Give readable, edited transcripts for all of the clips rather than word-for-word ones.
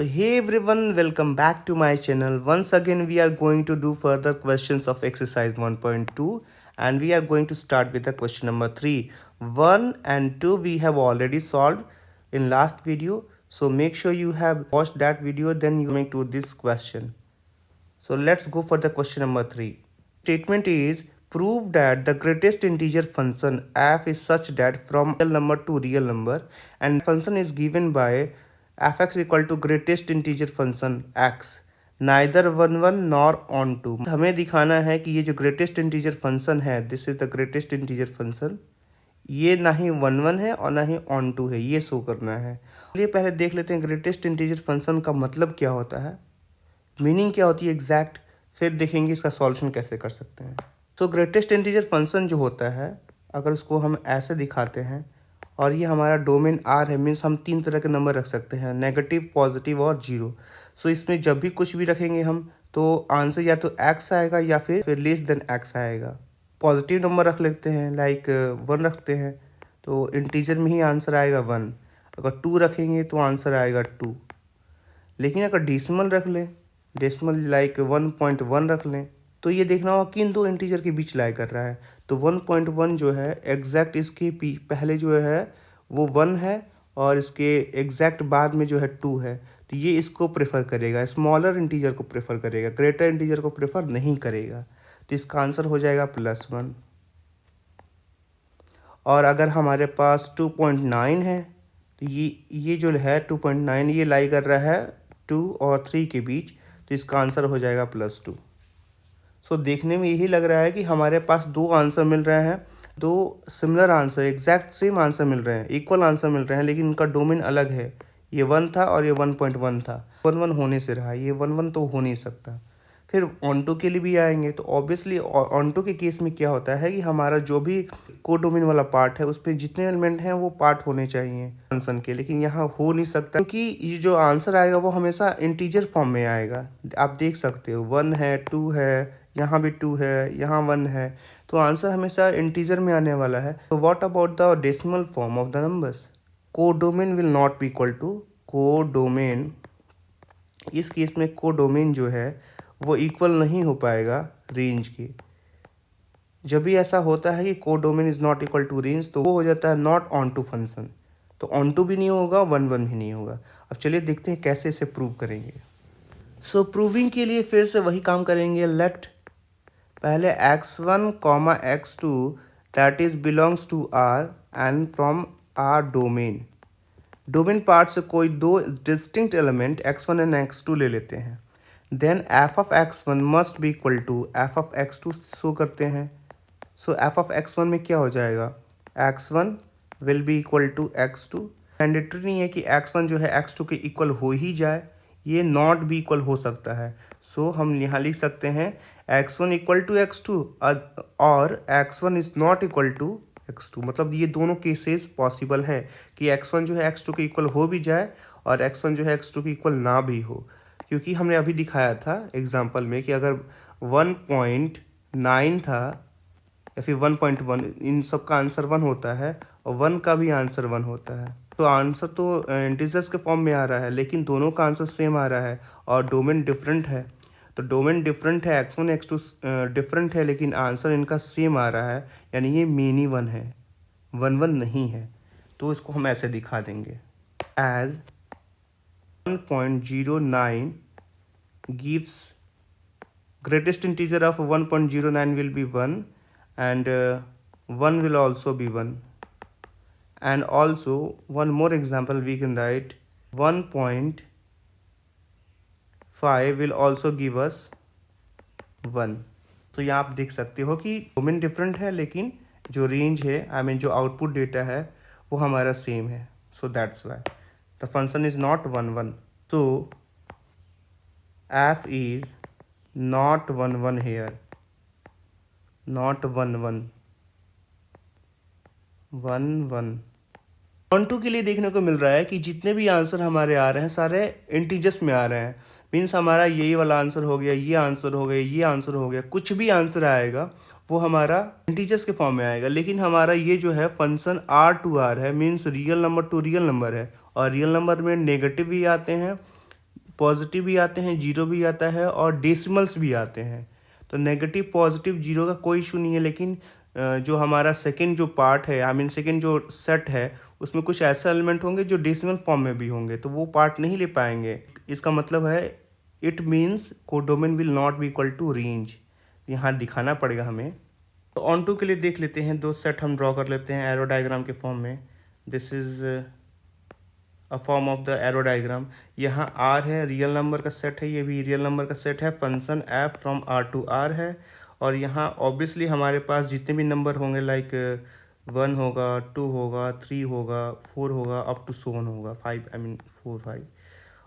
So hey everyone, welcome back to my channel. Once again we are going to do further questions of exercise 1.2 and we are going to start with the question number 3. 1 and 2 we have already solved in last video. So make sure you have watched that video, then you coming to this question. So let's go for the question number 3. Statement is prove that the greatest integer function f is such that from real number to real number and function is given by fx equal to greatest integer function x neither 1 1 nor on 2. हमें दिखाना है कि ये जो greatest integer function है, this is the greatest integer function, ये ना ही 1 1 है और ना ही on 2 है, ये शो करना है। चलिए पहले देख लेते हैं greatest integer function का मतलब क्या होता है, मीनिंग क्या होती है एग्जैक्ट, फिर देखेंगे इसका सॉल्यूशन कैसे कर सकते हैं। सो ग्रेटेस्ट इंटीजर फंक्शन जो होता है, अगर उसको हम ऐसे दिखाते हैं और ये हमारा डोमेन आर है, मीन्स हम 3 तरह के नंबर रख सकते हैं, नेगेटिव, पॉजिटिव और जीरो। सो इसमें जब भी कुछ भी रखेंगे हम तो आंसर या तो एक्स आएगा या फिर लेस देन एक्स आएगा। पॉजिटिव नंबर रख लेते हैं, लाइक 1 रखते हैं तो इंटीजर में ही आंसर आएगा 1। अगर 2 रखेंगे तो आंसर आएगा 2। लेकिन अगर डेसिमल रख लें, डेसिमल लाइक 1.1 रख लें, तो ये देखना होगा किन दो इंटीजर के बीच लाई कर रहा है। तो 1.1 जो है एग्जैक्ट इसके पहले जो है वो 1 है और इसके एग्जैक्ट बाद में जो है 2 है, तो ये इसको प्रेफर करेगा, स्मॉलर इंटीजर को प्रेफर करेगा, ग्रेटर इंटीजर को प्रेफर नहीं करेगा। तो इसका आंसर हो जाएगा +1। और अगर हमारे पास 2.9 है तो ये जो है 2.9 ये लाई कर रहा है 2 और 3 के बीच, तो इसका आंसर हो जाएगा +2। सो देखने में यही लग रहा है कि हमारे पास दो आंसर मिल रहे हैं, दो similar answer, exact same answer मिल रहे हैं, इक्वल आंसर मिल रहे हैं, लेकिन इनका डोमेन अलग है। ये 1 था और ये 1.1 था। 1 1 होने से रहा, ये 1 1 तो हो नहीं सकता। फिर ऑन2 के लिए भी आएंगे तो ऑब्वियसली ऑन2 के केस में क्या होता है कि हमारा जो भी कोडोमेन वाला पार्ट है उसमें जितने एलिमेंट हैं वो पार्ट होने चाहिए फंक्शन के, लेकिन यहाँ हो नहीं सकता क्योंकि ये जो आंसर आएगा वो हमेशा इंटीजर फॉर्म में आएगा। आप देख सकते हो 1 है, 2 है, यहाँ भी 2 है, यहाँ 1 है, तो आंसर हमेशा इंटीजर में आने वाला है। तो what about the decimal form of the numbers? Codomain will not be equal to codomain. इस केस में कोडोमेन जो है वो इक्वल नहीं हो पाएगा रेंज के। जब भी ऐसा होता है कि codomain is not equal to range, तो वो हो जाता है नॉट ऑन टू फंक्शन। तो ऑन टू भी नहीं होगा, 1 1 भी नहीं होगा। अब चलिए देखते हैं कैसे इसे प्रूव करेंगे। सो प्रूविंग के लिए फिर से वही काम करेंगे। लेट पहले x1, x2 that is belongs to R and from R domain. Domain part से कोई दो distinct element x1 and x2 ले लेते हैं। Then f of x1 must be equal to f of x2 show करते हैं। सो f of x1 में क्या हो जाएगा, x1 will be equal to x2। Mandatory नहीं है कि x1 जो है x2 के इक्वल हो ही जाए, ये नॉट भी इक्वल हो सकता है। सो हम यहाँ लिख सकते हैं x1 इक्वल टू x2 और x1 is not equal to x2। मतलब ये दोनों केसेस पॉसिबल है कि x1 जो है x2 के इक्वल हो भी जाए और x1 जो है x2 के इक्वल ना भी हो, क्योंकि हमने अभी दिखाया था एग्जाम्पल में कि अगर 1.9 था या फिर 1.1, इन सब का आंसर 1 होता है और 1 का भी आंसर 1 होता है। तो आंसर तो इंटीजर्स के फॉर्म में आ रहा है, लेकिन दोनों का आंसर सेम आ रहा है और डोमेन डिफरेंट है। तो डोमेन डिफरेंट है, x1 x2 डिफरेंट है, लेकिन आंसर इनका सेम आ रहा है, यानी ये मेनी 1 है, 1 1 नहीं है। तो इसको हम ऐसे दिखा देंगे as 1.09 gives greatest integer of 1.09 will be 1 and 1 will also be 1. And also one more example we can write 1.5 will also give us 1. तो यहाँ आप देख सकते हो कि डोमेन डिफरेंट है, लेकिन जो रेंज है, आई मीन जो आउटपुट डेटा है वो हमारा सेम है। सो that's why the function is not 1 1। So f is not 1 1 here, not 1 1 1 1। ऑन2 के लिए देखने को मिल रहा है कि जितने भी आंसर हमारे आ रहे हैं सारे इंटीजर्स में आ रहे हैं, मीन्स हमारा यही वाला आंसर हो गया, ये आंसर हो गया, ये आंसर हो गया, कुछ भी आंसर आएगा वो हमारा इंटीजर्स के फॉर्म में आएगा। लेकिन हमारा ये जो है फंक्शन R टू R है, means real number two real number है, और रियल नंबर में नेगेटिव भी आते हैं, पॉजिटिव भी आते हैं, जीरो भी आता है और डेसिमल्स भी आते हैं। तो नेगेटिव, पॉजिटिव, जीरो का कोई इशू नहीं है, लेकिन जो हमारा सेकंड जो पार्ट है, आई मीन सेकंड जो सेट है, उसमें कुछ ऐसे एलिमेंट होंगे जो डेसिमल फॉर्म में भी होंगे, तो वो पार्ट नहीं ले पाएंगे। इसका मतलब है it means codomain will not be equal to range, यहाँ दिखाना पड़ेगा हमें। तो ऑन टू के लिए देख लेते हैं, दो सेट हम ड्रॉ कर लेते हैं एरो डायग्राम के फॉर्म में। This is a form of the arrow diagram. यहाँ आर है, रियल नंबर का सेट है, ये भी रियल नंबर का सेट है, function f from R to R है। और यहाँ ऑब्वियसली हमारे पास जितने भी नंबर होंगे, लाइक 1 होगा, 2 होगा, 3 होगा, 4 होगा, अप टू 7 होगा, 5, आई मीन 4, 5।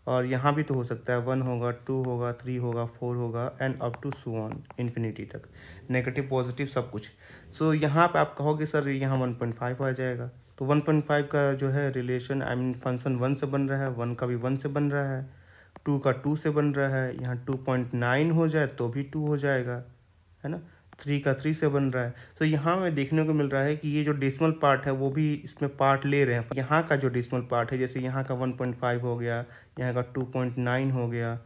और यहाँ भी तो हो सकता है 1 होगा, 2 होगा, 3 होगा, 4 होगा, and up to so on infinity तक, नेगेटिव पॉजिटिव सब कुछ। सो यहाँ पे आप कहोगे सर यहाँ 1.5 आ जाएगा, तो 1.5 का जो है रिलेशन, आई मीन फंक्शन 1 से बन रहा है, 1 का भी 1 से बन रहा है, 2 का 2 से बन रहा है, यहाँ 2.9 हो जाए तो भी 2 हो जाएगा, है ना, 3 का 3 से बन रहा है। तो यहाँ में देखने को मिल रहा है कि ये जो डेसिमल पार्ट है वो भी इसमें पार्ट ले रहे हैं। यहाँ का जो डेसिमल पार्ट है, जैसे यहाँ का 1.5 हो गया, यहाँ का 2.9 हो गया,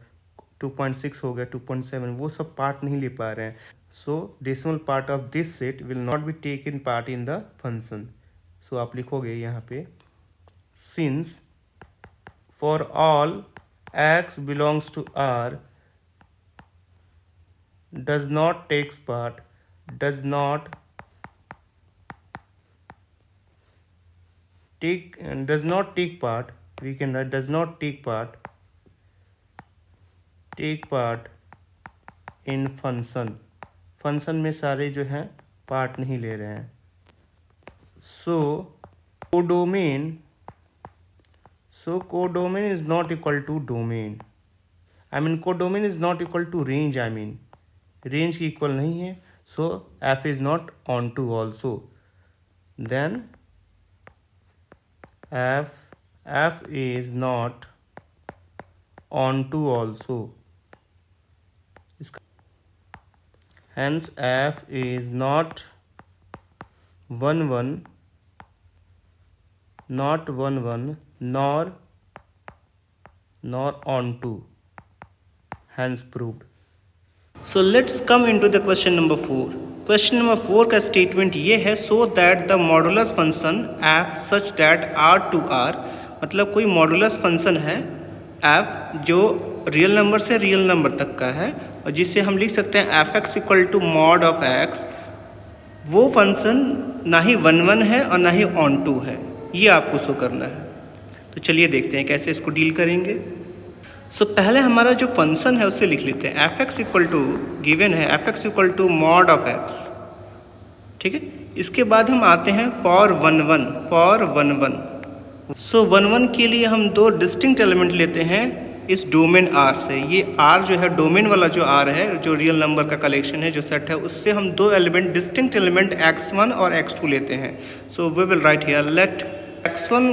2.6 हो गया, 2.7, वो सब पार्ट नहीं ले पा रहे हैं। So decimal part of this set will not be taken part in the function. So आप लिखोगे यहाँ पे, since for all x belongs to r does not take part, does not take part, we can write does not take part in function में सारे जो हैं part नहीं ले रहे हैं। so codomain is not equal to domain, I mean codomain is not equal to range, I mean range की equal नहीं है। So F is not onto also, then F is not onto also, hence F is not 1 1 nor onto, hence proved. So let's come into the question number 4। Question number 4 का statement ये है, so that the modulus function F such that R to R, मतलब कोई modulus function है F जो real number से real number तक का है, और जिससे हम लिख सकते हैं F x equal to mod of x, वो फंक्शन ना ही 1 1 है और ना ही ऑन टू है, ये आपको शो करना है। तो चलिए देखते हैं कैसे इसको डील करेंगे। सो पहले हमारा जो फंक्शन है उससे लिख लेते हैं, F x equal to given है F x equal to mod of X, ठीक है। इसके बाद हम आते हैं फॉर 1 1। सो 1 1 के लिए हम दो डिस्टिंक्ट एलिमेंट लेते हैं इस डोमेन आर से। ये आर जो है डोमेन वाला जो आर है, जो रियल नंबर का कलेक्शन है, जो सेट है, उससे हम दो एलिमेंट डिस्टिंक्ट एलिमेंट x1 और x2 लेते हैं। So we will write here let x1,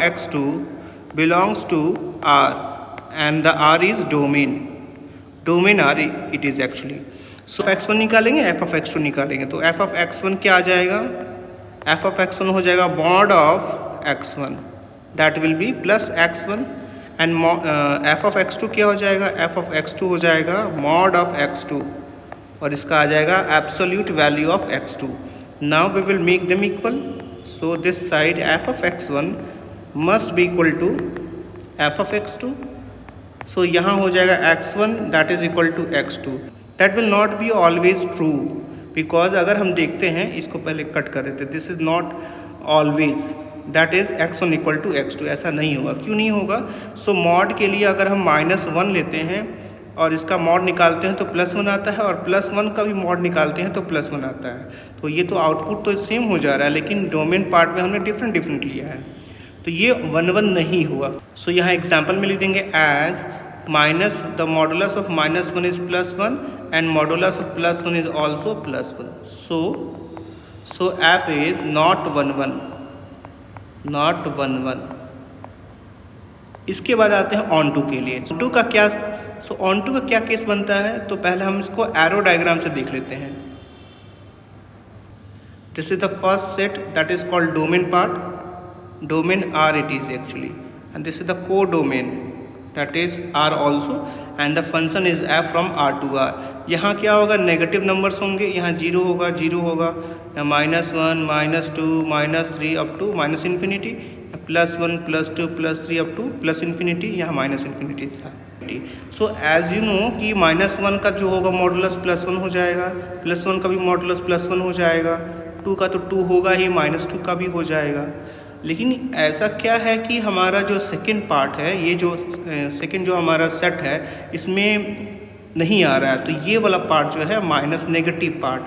x2 belongs to R and the R is domain R it is actually। so x1 निकालेंगे, f of x2 निकालेंगे, तो f of x1 क्या आ जाएगा, f of x1 हो जाएगा mod of x1, that will be plus x1, and f of x2 क्या हो जाएगा, f of x2 हो जाएगा mod of x2, और इसका आ जाएगा absolute value of x2। now we will make them equal, so this side f of x1 must be equal to f of x2। सो यहाँ हो जाएगा x1 that is equal to x2। That will not be always true, because अगर हम देखते हैं, इसको पहले cut कर देते, this is not always that is x1 equal to x2, ऐसा नहीं होगा। क्यों नहीं होगा? सो मॉड के लिए अगर हम -1 लेते हैं और इसका मॉड निकालते हैं तो +1 आता है, और +1 का भी मॉड निकालते हैं तो +1 आता है। तो ये तो आउटपुट तो सेम हो जा रहा है, लेकिन डोमेन पार्ट में हमने डिफरेंट लिया है, तो ये 1 1 नहीं हुआ। सो यहाँ एग्जाम्पल में लिख देंगे as minus the modulus of -1 is +1 and modulus of +1 is also +1। So F is not 1 1। इसके बाद आते हैं ऑन टू के लिए। ऑन टू का क्या, ऑन टू का क्या केस बनता है, तो पहले हम इसको एरो डायग्राम से देख लेते हैं। This is the first set that is called domain part, domain R it is actually, and this is the codomain, that is R also and the function is F from R to R. यहाँ क्या होगा, negative numbers होंगे, यहाँ zero होगा, -1 -2 -3 up to -minus infinity, +1 +2 +3 up to +plus infinity, यहाँ -minus infinity था। So as you know कि -1 का जो होगा मॉडुलस +1 हो जाएगा, +1 का भी मॉडुलस +1 हो जाएगा, 2 का तो 2 होगा ही, -2 का भी हो जाएगा। लेकिन ऐसा क्या है कि हमारा जो सेकंड पार्ट है, ये जो सेकंड जो हमारा सेट है, इसमें नहीं आ रहा है। तो ये वाला पार्ट जो है माइनस नेगेटिव पार्ट,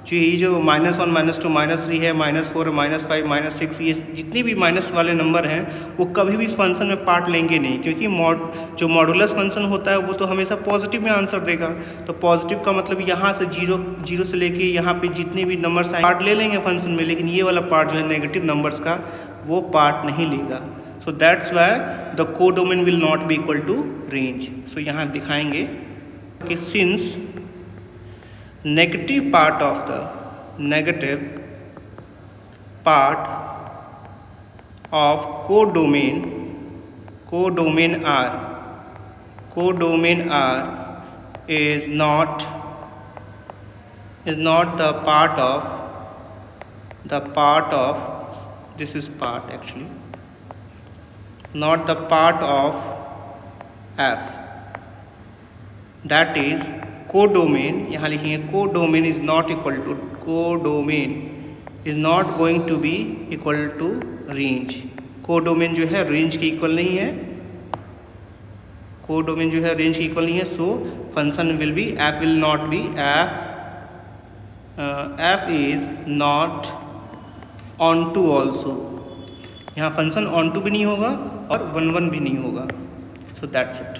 जो ये जो -1 -2 -3 है, -4 -5 -6, ये जितने भी माइनस वाले नंबर हैं वो कभी भी इस फंक्शन में पार्ट लेंगे नहीं, क्योंकि जो मॉडुलस फंक्शन होता है वो तो हमेशा पॉजिटिव में आंसर देगा। तो पॉजिटिव का मतलब यहाँ से जीरो से लेके यहाँ पे जितने भी नंबर्स आए पार्ट ले लेंगे फंक्शन में, लेकिन ये वाला पार्ट जो है नेगेटिव नंबर्स का वो पार्ट नहीं लेगा। So that's why the codomain will not be equal to range. So यहाँ दिखाएंगे कि since negative part of the negative part of codomain R is not the part of this is part actually not the part of F, that is codomain, यहाँ लिखेंगे codomain is not equal to, codomain is not going to be equal to range. Codomain जो है range के equal नहीं है, codomain जो है range के इक्वल नहीं है। So function will be F will not be F is not onto also, यहाँ फंक्शन ऑन टू भी नहीं होगा और 1 1 भी नहीं होगा। So that's it.